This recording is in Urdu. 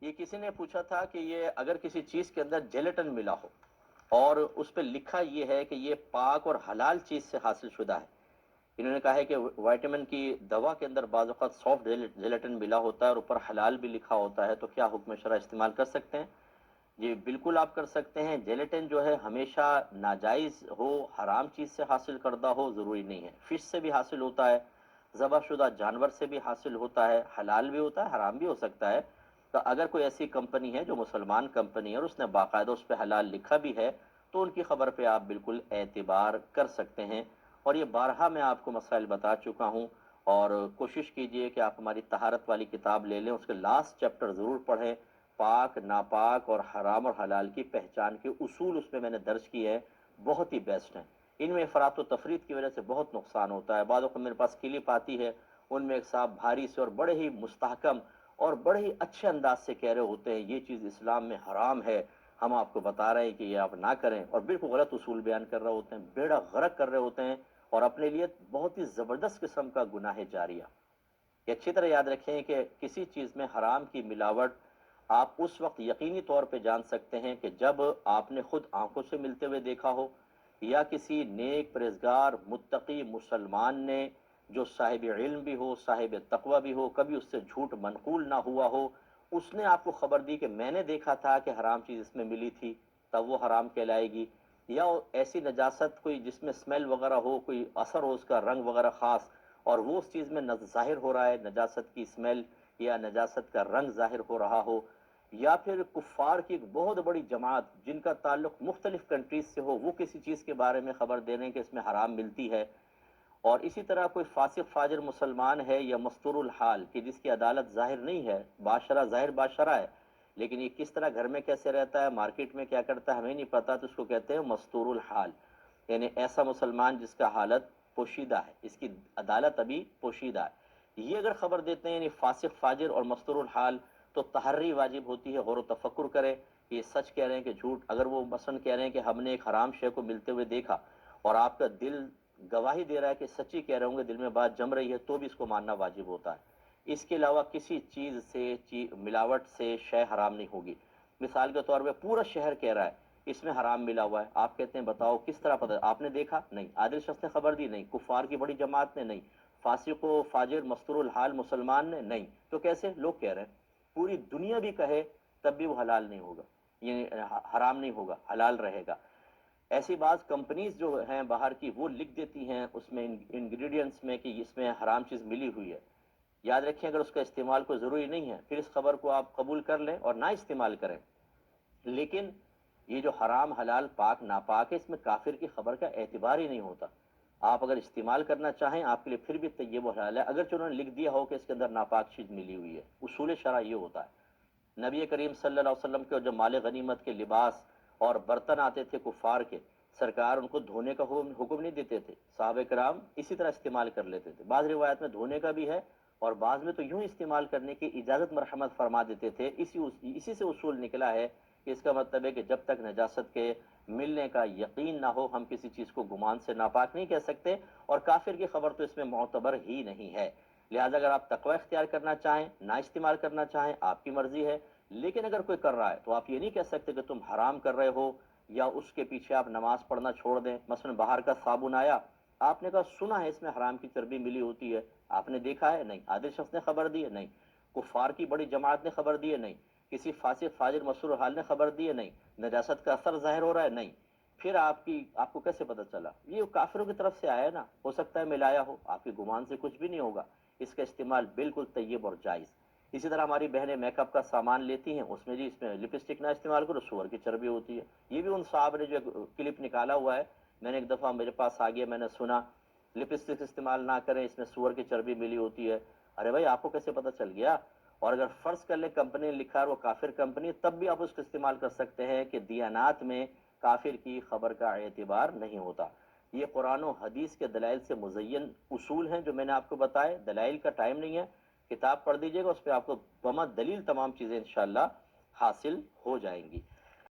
یہ کسی نے پوچھا تھا کہ یہ اگر کسی چیز کے اندر جیلیٹن ملا ہو اور اس پہ لکھا یہ ہے کہ یہ پاک اور حلال چیز سے حاصل شدہ ہے، انہوں نے کہا ہے کہ وائٹامن کی دوا کے اندر بعض اوقات سافٹ جیلیٹن ملا ہوتا ہے اور اوپر حلال بھی لکھا ہوتا ہے، تو کیا حکم شرع استعمال کر سکتے ہیں؟ جی بالکل آپ کر سکتے ہیں۔ جیلیٹن جو ہے ہمیشہ ناجائز ہو، حرام چیز سے حاصل کردہ ہو ضروری نہیں ہے، فش سے بھی حاصل ہوتا ہے، ذبح شدہ جانور سے بھی حاصل ہوتا ہے، حلال بھی ہوتا ہے، حرام بھی ہو سکتا ہے۔ تو اگر کوئی ایسی کمپنی ہے جو مسلمان کمپنی ہے اور اس نے باقاعدہ اس پہ حلال لکھا بھی ہے، تو ان کی خبر پہ آپ بالکل اعتبار کر سکتے ہیں۔ اور یہ بارہا میں آپ کو مسائل بتا چکا ہوں، اور کوشش کیجئے کہ آپ ہماری طہارت والی کتاب لے لیں، اس کے لاسٹ چیپٹر ضرور پڑھیں۔ پاک، ناپاک اور حرام اور حلال کی پہچان کے اصول اس میں نے درج کیے ہیں، بہت ہی بیسٹ ہیں۔ ان میں افراط و تفریط کی وجہ سے بہت نقصان ہوتا ہے۔ بعض اوقات میرے پاس کلپ آتی ہے، ان میں ایک صاحب بھاری سے اور بڑے ہی مستحکم اور بڑے ہی اچھے انداز سے کہہ رہے ہوتے ہیں یہ چیز اسلام میں حرام ہے، ہم آپ کو بتا رہے ہیں کہ یہ آپ نہ کریں، اور بالکل غلط اصول بیان کر رہے ہوتے ہیں، بیڑا غرق کر رہے ہوتے ہیں، اور اپنے لیے بہت ہی زبردست قسم کا گناہ جاریہ۔ یہ اچھی طرح یاد رکھیں کہ کسی چیز میں حرام کی ملاوٹ آپ اس وقت یقینی طور پہ جان سکتے ہیں کہ جب آپ نے خود آنکھوں سے ملتے ہوئے دیکھا ہو، یا کسی نیک پرہیزگار متقی مسلمان نے جو صاحب علم بھی ہو، صاحب تقوی بھی ہو، کبھی اس سے جھوٹ منقول نہ ہوا ہو، اس نے آپ کو خبر دی کہ میں نے دیکھا تھا کہ حرام چیز اس میں ملی تھی، تب وہ حرام کہلائے گی۔ یا ایسی نجاست کوئی جس میں اسمیل وغیرہ ہو، کوئی اثر ہو اس کا رنگ وغیرہ خاص، اور وہ اس چیز میں ظاہر ہو رہا ہے، نجاست کی اسمیل یا نجاست کا رنگ ظاہر ہو رہا ہو، یا پھر کفار کی ایک بہت بڑی جماعت جن کا تعلق مختلف کنٹریز سے ہو، وہ کسی چیز کے بارے میں خبر دے رہے ہیں کہ اس میں حرام ملتی ہے۔ اور اسی طرح کوئی فاسق فاجر مسلمان ہے یا مستور الحال کہ جس کی عدالت ظاہر نہیں ہے، باشرہ ظاہر باشرہ ہے، لیکن یہ کس طرح گھر میں کیسے رہتا ہے، مارکیٹ میں کیا کرتا ہے ہمیں نہیں پتا، تو اس کو کہتے ہیں مستور الحال، یعنی ایسا مسلمان جس کا حالت پوشیدہ ہے، اس کی عدالت ابھی پوشیدہ ہے۔ یہ اگر خبر دیتے ہیں یعنی فاسق فاجر اور مستور الحال، تو تحری واجب ہوتی ہے، غور و تفکر کرے کہ یہ سچ کہہ رہے ہیں کہ جھوٹ۔ اگر وہ مثلا کہہ رہے ہیں کہ ہم نے ایک حرام شے کو ملتے ہوئے دیکھا، اور آپ کا دل گواہی دے رہا ہے کہ سچی کہہ رہے ہوں گے، دل میں بات جم رہی ہے، تو بھی اس کو ماننا واجب ہوتا ہے۔ اس کے علاوہ کسی چیز سے ملاوٹ سے شے حرام نہیں ہوگی۔ مثال کے طور پہ پورا شہر کہہ رہا ہے اس میں حرام ملا ہوا ہے، آپ کہتے ہیں بتاؤ کس طرح پتہ، آپ نے دیکھا؟ نہیں۔ عادل شخص نے خبر دی؟ نہیں۔ کفار کی بڑی جماعت نے؟ نہیں۔ فاسق و فاجر مستور الحال مسلمان نے؟ نہیں۔ تو کیسے لوگ کہہ رہے ہیں؟ پوری دنیا بھی کہے تب بھی وہ حلال نہیں ہوگا، یعنی حرام نہیں ہوگا، حلال رہے گا۔ ایسی بعض کمپنیز جو ہیں باہر کی، وہ لکھ دیتی ہیں اس میں انگریڈینٹس میں کہ اس میں حرام چیز ملی ہوئی ہے۔ یاد رکھیں اگر اس کا استعمال کوئی ضروری نہیں ہے، پھر اس خبر کو آپ قبول کر لیں اور نہ استعمال کریں، لیکن یہ جو حرام حلال پاک ناپاک ہے، اس میں کافر کی خبر کا اعتبار ہی نہیں ہوتا۔ آپ اگر استعمال کرنا چاہیں آپ کے لیے پھر بھی طیب و حلال ہے، اگرچہ انہوں نے لکھ دیا ہو کہ اس کے اندر ناپاک چیز ملی ہوئی ہے۔ اصول شرع یہ ہوتا ہے۔ نبی کریم صلی اللہ علیہ وسلم کے جو مال غنیمت کے لباس اور برتن آتے تھے کفار کے، سرکار ان کو دھونے کا حکم نہیں دیتے تھے، صحابہ کرام اسی طرح استعمال کر لیتے تھے۔ بعض روایت میں دھونے کا بھی ہے، اور بعض میں تو یوں استعمال کرنے کی اجازت مرحمت فرما دیتے تھے۔ اسی سے اصول نکلا ہے کہ اس کا مطلب ہے کہ جب تک نجاست کے ملنے کا یقین نہ ہو ہم کسی چیز کو گمان سے ناپاک نہیں کہہ سکتے، اور کافر کی خبر تو اس میں معتبر ہی نہیں ہے۔ لہٰذا اگر آپ تقوی اختیار کرنا چاہیں، نہ استعمال کرنا چاہیں، آپ کی مرضی ہے، لیکن اگر کوئی کر رہا ہے تو آپ یہ نہیں کہہ سکتے کہ تم حرام کر رہے ہو، یا اس کے پیچھے آپ نماز پڑھنا چھوڑ دیں۔ مثلا باہر کا صابن آیا، آپ نے کہا سنا ہے اس میں حرام کی چربی ملی ہوتی ہے، آپ نے دیکھا ہے؟ نہیں۔ عادل شخص نے خبر دی ہے؟ نہیں۔ کفار کی بڑی جماعت نے خبر دی ہے؟ نہیں۔ کسی فاسق فاجر مسرور حال نے خبر دی ہے؟ نہیں۔ نجاست کا اثر ظاہر ہو رہا ہے؟ نہیں۔ پھر آپ کو کیسے پتہ چلا؟ یہ کافروں کی طرف سے آیا ہے نا، ہو سکتا ہے ملایا ہو، آپ کے گمان سے کچھ بھی نہیں ہوگا۔ اس کا استعمال بالکل طیب اور جائز۔ اسی طرح ہماری بہنیں میک اپ کا سامان لیتی ہیں، اس میں جی اس میں لپسٹک نہ استعمال کرو، سور کی چربی ہوتی ہے۔ یہ بھی ان صاحب نے جو کلپ نکالا ہوا ہے، میں نے ایک دفعہ میرے پاس آ گیا، میں نے سنا لپسٹک استعمال نہ کریں، اس میں سور کی چربی ملی ہوتی ہے۔ ارے بھائی آپ کو کیسے پتہ چل گیا؟ اور اگر فرض کر لیں کمپنی نے لکھا ہے وہ کافر کمپنی، تب بھی آپ اس کو استعمال کر سکتے ہیں کہ دیانات میں کافر کی خبر کا اعتبار نہیں ہوتا۔ یہ قرآن و حدیث کے دلائل سے مزین اصول ہیں جو میں نے آپ کو بتائے۔ دلائل کا ٹائم نہیں ہے، کتاب پڑھ دیجئے گا، اس پہ آپ کو بمت دلیل تمام چیزیں انشاءاللہ حاصل ہو جائیں گی۔